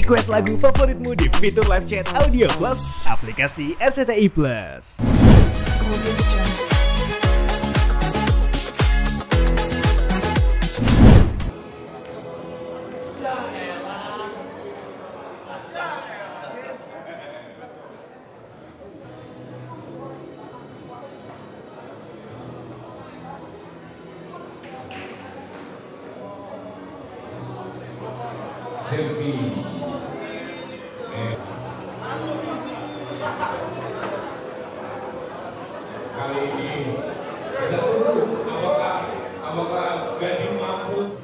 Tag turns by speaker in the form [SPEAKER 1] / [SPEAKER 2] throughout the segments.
[SPEAKER 1] Request lagu favoritmu di fitur live chat Audio Plus, aplikasi RCTI Plus.
[SPEAKER 2] Kali ini apakah Gading mampu?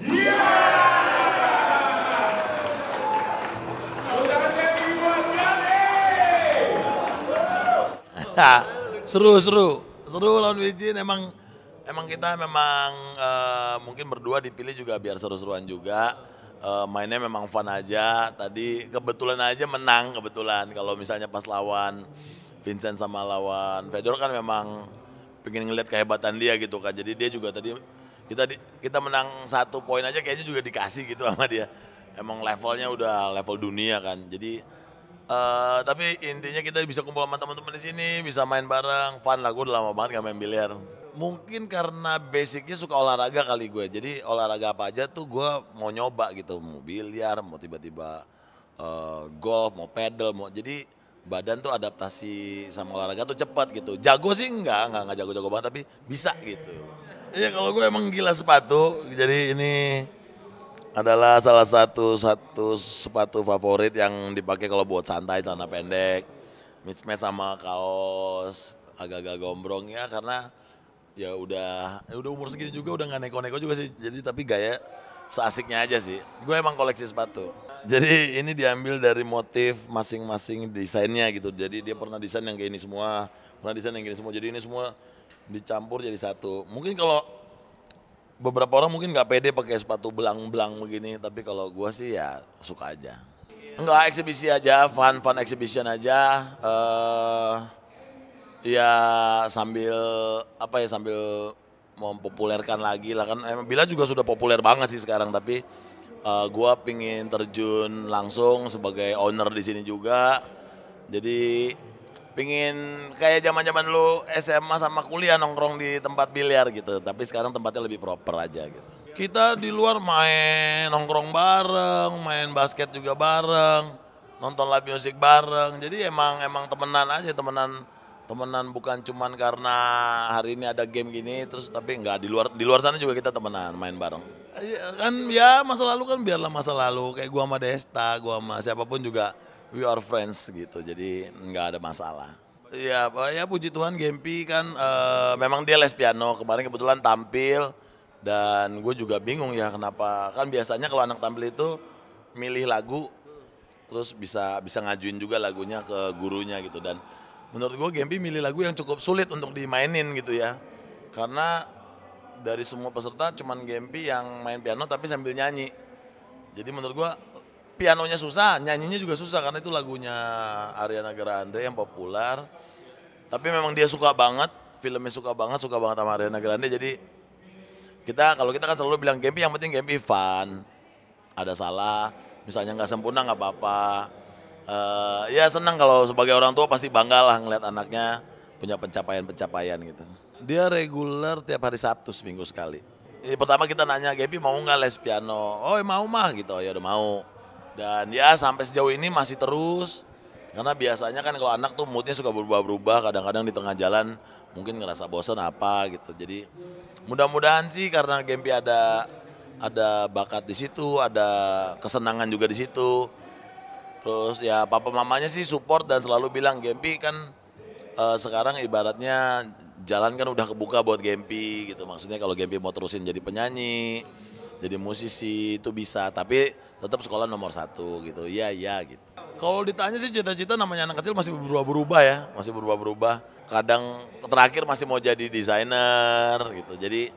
[SPEAKER 2] Iya! Tangan Gading buat Gading!
[SPEAKER 3] Seru lawan Wijin. Emang kita mungkin berdua dipilih juga biar seru-seruan juga. Mainnya memang fun aja. Tadi kebetulan aja menang kebetulan. Kalau misalnya pas lawan Vincent sama lawan Fedor kan memang pengen ngeliat kehebatan dia gitu kan. Jadi dia juga tadi kita menang 1 poin aja kayaknya juga dikasih gitu sama dia. Emang levelnya udah level dunia kan. Jadi tapi intinya kita bisa kumpul sama teman-teman di sini, bisa main bareng, fun lah. Gue udah lama banget gak main biliar. Mungkin karena basicnya suka olahraga kali gue. Jadi olahraga apa aja tuh gue mau nyoba gitu. Mau biliar, mau tiba-tiba golf, mau pedal, jadi badan tuh adaptasi sama olahraga tuh cepat gitu. Jago sih enggak jago-jago banget tapi bisa gitu. Iya kalau gue emang gila sepatu. Jadi ini adalah salah satu sepatu favorit yang dipakai kalau buat santai, celana pendek, mismatch sama kaos agak-agak gombrong ya karena ya udah umur segini juga udah nggak neko-neko juga sih. Jadi tapi gaya seasiknya aja sih. Gue emang koleksi sepatu. Jadi ini diambil dari motif masing-masing desainnya gitu. Jadi dia pernah desain yang kayak ini semua, pernah desain yang gini semua. Jadi ini semua dicampur jadi satu. Mungkin kalau beberapa orang mungkin nggak pede pakai sepatu belang-belang begini, tapi kalau gue sih ya suka aja. Enggak, eksibisi aja, fun exhibition aja. Ya sambil mempopulerkan lagi lah kan. Bila juga sudah populer banget sih sekarang, tapi gua pingin terjun langsung sebagai owner di sini juga. Jadi pingin kayak zaman-zaman lu SMA sama kuliah nongkrong di tempat biliar gitu. Tapi sekarang tempatnya lebih proper aja gitu. Kita di luar main nongkrong bareng, main basket juga bareng, nonton live music bareng. Jadi emang temenan aja, temenan bukan cuman karena hari ini ada game gini terus, tapi enggak, di luar sana juga kita temenan main bareng. Kan ya masa lalu kan biarlah masa lalu, kayak gua sama Desta, gua sama siapapun juga we are friends gitu. Jadi enggak ada masalah. Ya puji Tuhan Gempi kan memang dia les piano, kemarin kebetulan tampil dan gue juga bingung ya kenapa. Kan biasanya kalau anak tampil itu milih lagu terus bisa ngajuin juga lagunya ke gurunya gitu, dan menurut gue Gempi milih lagu yang cukup sulit untuk dimainin gitu ya. Karena dari semua peserta cuman Gempi yang main piano tapi sambil nyanyi. Jadi menurut gue pianonya susah, nyanyinya juga susah karena itu lagunya Ariana Grande yang populer. Tapi memang dia suka banget, filmnya suka banget sama Ariana Grande. Jadi kalau kita kan selalu bilang Gempi yang penting Gempi fun. Ada salah, misalnya nggak sempurna nggak apa-apa. Ya senang kalau sebagai orang tua pasti bangga lah ngeliat anaknya punya pencapaian gitu. Dia reguler tiap hari Sabtu seminggu sekali. Pertama kita nanya Gempi mau nggak les piano? Oh mau mah gitu, ya udah mau. Dan ya sampai sejauh ini masih terus. Karena biasanya kan kalau anak tuh moodnya suka berubah-berubah, kadang-kadang di tengah jalan mungkin ngerasa bosan apa gitu. Jadi mudah-mudahan sih karena Gempi ada bakat di situ, ada kesenangan juga di situ. Terus ya papa mamanya sih support dan selalu bilang Gempi kan sekarang ibaratnya jalan kan udah kebuka buat Gempi gitu. Maksudnya kalau Gempi mau terusin jadi penyanyi, jadi musisi itu bisa, tapi tetap sekolah nomor 1 gitu. Iya gitu. Kalau ditanya sih cita-cita namanya anak kecil masih berubah-berubah ya, masih berubah-berubah. Kadang terakhir masih mau jadi desainer gitu. Jadi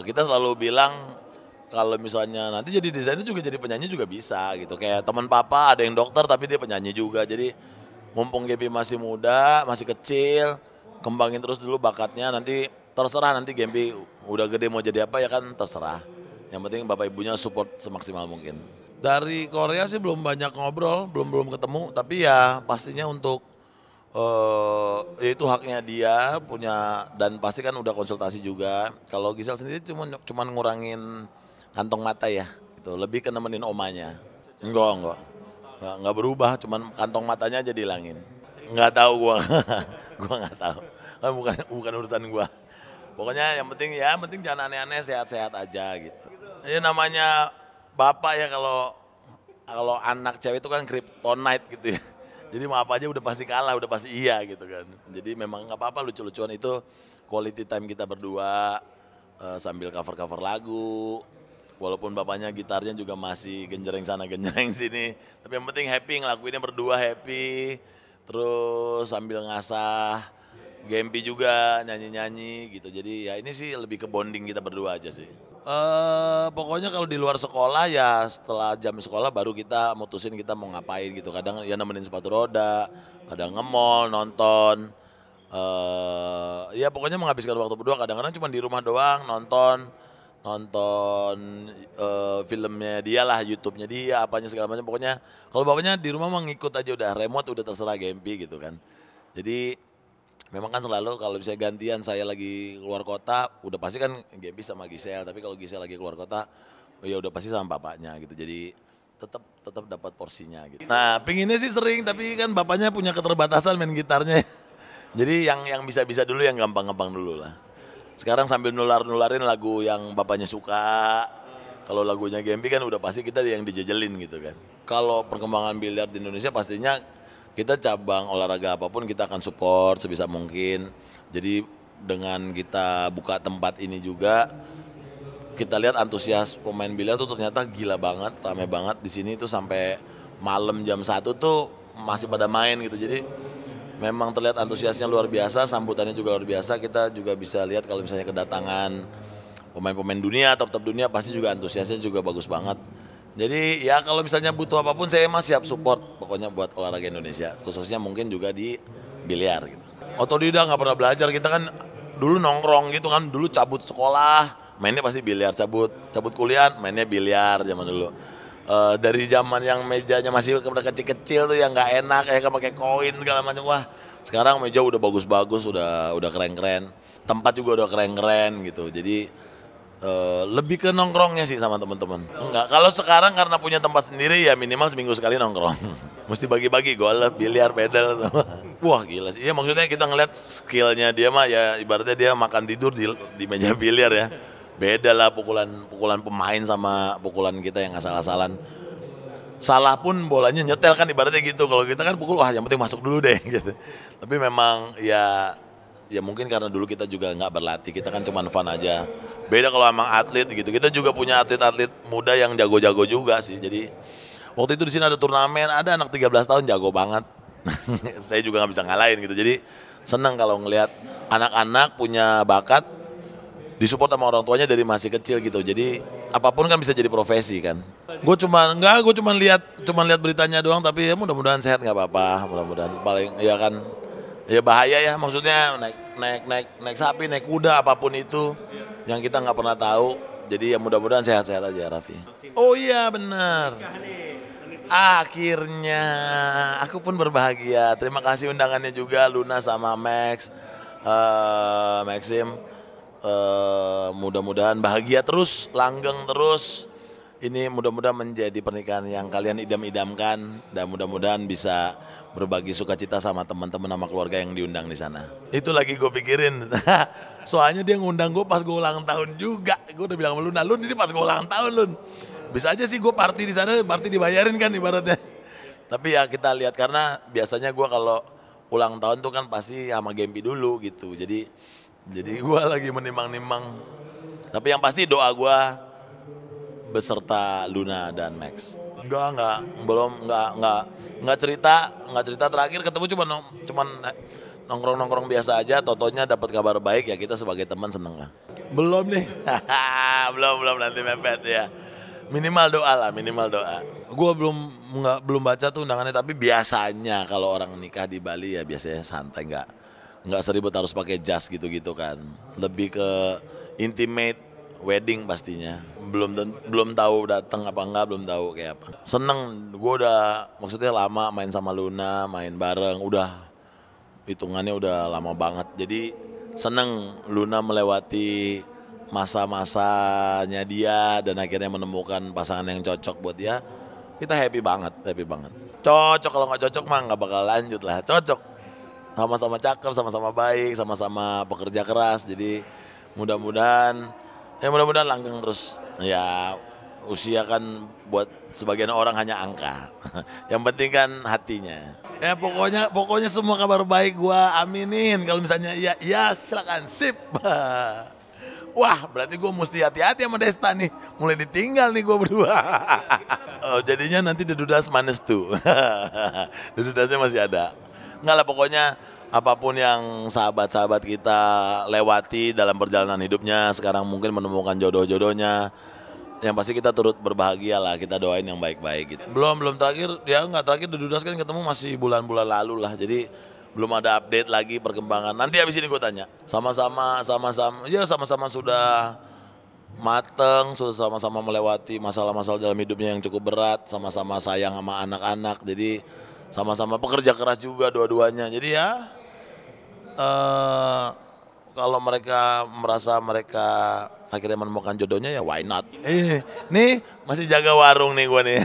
[SPEAKER 3] kita selalu bilang kalau misalnya nanti jadi desainer juga jadi penyanyi juga bisa gitu. Kayak teman papa ada yang dokter tapi dia penyanyi juga. Jadi mumpung Gempi masih muda, masih kecil, kembangin terus dulu bakatnya. Nanti terserah nanti Gempi udah gede mau jadi apa ya kan terserah. Yang penting bapak ibunya support semaksimal mungkin. Dari Korea sih belum banyak ngobrol, belum ketemu. Tapi ya pastinya untuk ya itu haknya dia punya, dan pasti kan udah konsultasi juga. Kalau Gisel sendiri cuman ngurangin kantong mata ya, itu lebih ke nemenin omanya. Enggak berubah, cuman kantong matanya aja dihilangin. Nggak tahu gua, gua nggak tahu. Kan bukan urusan gua. Pokoknya yang penting jangan aneh-aneh, sehat-sehat aja gitu. Ini namanya bapak ya, kalau anak cewek itu kan kryptonite gitu ya. Jadi mau apa aja udah pasti kalah, udah pasti iya gitu kan. Jadi memang nggak apa-apa, lucu-lucuan itu quality time kita berdua sambil cover-cover lagu. Walaupun bapaknya gitarnya juga masih genjreng sana genjreng sini, tapi yang penting happy, ngelakuinnya berdua happy. Terus sambil ngasah Gempi juga nyanyi-nyanyi gitu. Jadi ya ini sih lebih ke bonding kita berdua aja sih. Pokoknya kalau di luar sekolah ya setelah jam sekolah baru kita mutusin kita mau ngapain gitu. Kadang ya nemenin sepatu roda, kadang nge-mall, nonton. Ya pokoknya menghabiskan waktu berdua. Kadang-kadang cuma di rumah doang nonton filmnya dia lah, YouTube-nya dia, apanya segala macam. Pokoknya kalau bapaknya di rumah mau ngikut aja udah, remote udah terserah Gempi gitu kan. Jadi memang kan selalu kalau bisa gantian, saya lagi keluar kota udah pasti kan Gempi sama Gisel, tapi kalau Gisel lagi keluar kota ya udah pasti sama bapaknya gitu. Jadi tetap dapat porsinya gitu. Nah, pinginnya sih sering, tapi kan bapaknya punya keterbatasan main gitarnya. Jadi yang bisa-bisa dulu, yang gampang-gampang dulu lah. Sekarang sambil nularin lagu yang bapaknya suka. Kalau lagunya Gempi kan udah pasti kita yang dijejelin gitu kan. Kalau perkembangan biliar di Indonesia pastinya kita cabang olahraga apapun kita akan support sebisa mungkin. Jadi dengan kita buka tempat ini juga, kita lihat antusias pemain biliar tuh ternyata gila banget, rame banget di sini tuh sampai malam jam 1 tuh masih pada main gitu. Jadi memang terlihat antusiasnya luar biasa, sambutannya juga luar biasa. Kita juga bisa lihat kalau misalnya kedatangan pemain-pemain dunia, top-top dunia, pasti juga antusiasnya juga bagus banget. Jadi ya kalau misalnya butuh apapun saya masih siap support pokoknya buat olahraga Indonesia, khususnya mungkin juga di biliar gitu. Otodidak, nggak pernah belajar, kita kan dulu nongkrong gitu kan, dulu cabut sekolah mainnya pasti biliar, cabut kuliah mainnya biliar zaman dulu. Dari zaman yang mejanya masih kecil-kecil tuh yang nggak enak, ya kan pakai koin segala macam. Wah, sekarang meja udah bagus-bagus, udah keren-keren, tempat juga udah keren-keren gitu. Jadi lebih ke nongkrongnya sih sama teman-teman. Enggak, kalau sekarang karena punya tempat sendiri ya minimal seminggu sekali nongkrong. Mesti bagi-bagi golf, biliar, pedal semua. Wah gila sih. Ya maksudnya kita ngeliat skillnya dia mah ya ibaratnya dia makan tidur di meja biliar ya. Beda lah pukulan pemain sama pukulan kita yang asal-asalan. Salah pun bolanya nyetel kan ibaratnya gitu. Kalau kita kan pukul wah yang penting masuk dulu deh gitu. Tapi memang ya mungkin karena dulu kita juga nggak berlatih, kita kan cuma fun aja. Beda kalau emang atlet gitu. Kita juga punya atlet-atlet muda yang jago-jago juga sih. Jadi waktu itu di sini ada turnamen, ada anak 13 tahun jago banget. Saya juga nggak bisa ngalahin gitu. Jadi senang kalau ngelihat anak-anak punya bakat disupport sama orang tuanya dari masih kecil gitu. Jadi apapun kan bisa jadi profesi kan. Gue cuma lihat beritanya doang, tapi ya mudah-mudahan sehat, nggak apa-apa. Mudah-mudahan paling ya kan ya bahaya ya, maksudnya naik sapi, naik kuda, apapun itu yang kita nggak pernah tahu. Jadi ya mudah-mudahan sehat-sehat aja Raffi. Oh iya benar. Akhirnya aku pun berbahagia. Terima kasih undangannya juga Luna sama Maxim. Mudah-mudahan bahagia terus, langgeng terus. Ini mudah-mudahan menjadi pernikahan yang kalian idam-idamkan, dan mudah-mudahan bisa berbagi sukacita sama teman-teman sama keluarga yang diundang di sana. Itu lagi gue pikirin. Soalnya dia ngundang gue pas gue ulang tahun juga. Gue udah bilang sama Luna, Lun ini pas gue ulang tahun Lun. Bisa aja sih gue party di sana, party dibayarin kan ibaratnya. Tapi ya kita lihat, karena biasanya gue kalau ulang tahun tuh kan pasti sama Gempi dulu gitu. Jadi gue lagi menimang-nimang. Tapi yang pasti doa gue beserta Luna dan Max. Enggak cerita terakhir ketemu cuman nongkrong biasa aja. Totonya dapat kabar baik, ya kita sebagai teman seneng lah. Belum nih. belum nanti mepet ya. Minimal doa. Gue belum baca tuh undangannya, tapi biasanya kalau orang nikah di Bali ya biasanya santai, nggak seribut harus pakai jas gitu-gitu kan. Lebih ke intimate wedding pastinya. belum tahu datang apa enggak, belum tahu kayak apa. Seneng, gue udah maksudnya lama main sama Luna, main bareng, udah hitungannya udah lama banget. Jadi seneng Luna melewati masa-masanya dia dan akhirnya menemukan pasangan yang cocok buat dia. Kita happy banget, happy banget. Cocok, kalau nggak cocok mah nggak bakal lanjut lah. Cocok, sama-sama cakep, sama-sama baik, sama-sama pekerja keras. Jadi mudah-mudahan langgeng terus. Ya usia kan buat sebagian orang hanya angka. Yang penting kan hatinya. Ya pokoknya semua kabar baik gua aminin. Kalau misalnya ya silakan sip. Wah, berarti gue mesti hati-hati sama Desta nih. Mulai ditinggal nih gue berdua. Oh, jadinya nanti Dedudas manis tuh. Dedudasnya masih ada. Enggak lah, pokoknya apapun yang sahabat-sahabat kita lewati dalam perjalanan hidupnya, sekarang mungkin menemukan jodoh-jodohnya. Yang pasti kita turut berbahagia lah, kita doain yang baik-baik gitu. Belum terakhir, ya nggak terakhir Dedudas kan ketemu masih bulan-bulan lalu lah. Jadi belum ada update lagi perkembangan. Nanti habis ini gue tanya. Sama-sama sudah mateng, sudah sama-sama melewati masalah-masalah dalam hidupnya yang cukup berat, sama-sama sayang sama anak-anak. Jadi sama-sama pekerja keras juga dua-duanya. Jadi ya kalau mereka merasa mereka akhirnya menemukan jodohnya ya why not. Nih masih jaga warung nih gue nih.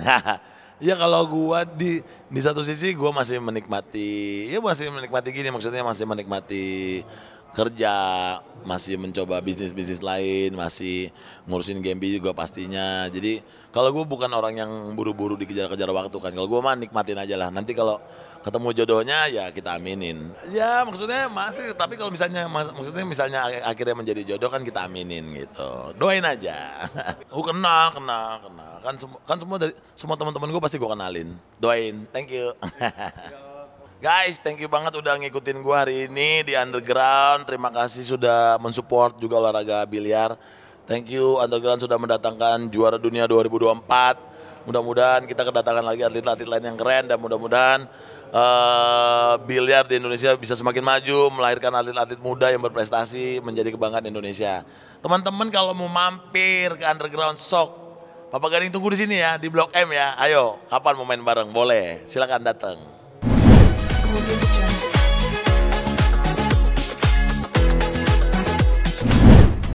[SPEAKER 3] Ya kalau gua di satu sisi gua masih menikmati gini, maksudnya masih menikmati kerja, masih mencoba bisnis lain, masih ngurusin Gembi juga pastinya. Jadi kalau gua bukan orang yang buru-buru dikejar-kejar waktu kan. Kalau gua mah nikmatin aja lah. Nanti kalau ketemu jodohnya ya kita aminin. Ya maksudnya masih, tapi kalau misalnya akhirnya menjadi jodoh kan kita aminin gitu. Doain aja. Kenal. Kan semua teman-teman gue pasti gue kenalin. Doain. Thank you. Guys, thank you banget udah ngikutin gue hari ini di Underground. Terima kasih sudah mensupport juga olahraga biliar. Thank you Underground sudah mendatangkan juara dunia 2024. Mudah-mudahan kita kedatangan lagi atlet-atlet lain yang keren dan mudah-mudahan biliar di Indonesia bisa semakin maju, melahirkan atlet-atlet muda yang berprestasi menjadi kebanggaan Indonesia. Teman-teman kalau mau mampir ke Underground sok, Papa Gading tunggu di sini ya, di Blok M ya. Ayo, kapan mau main bareng? Boleh, silakan datang.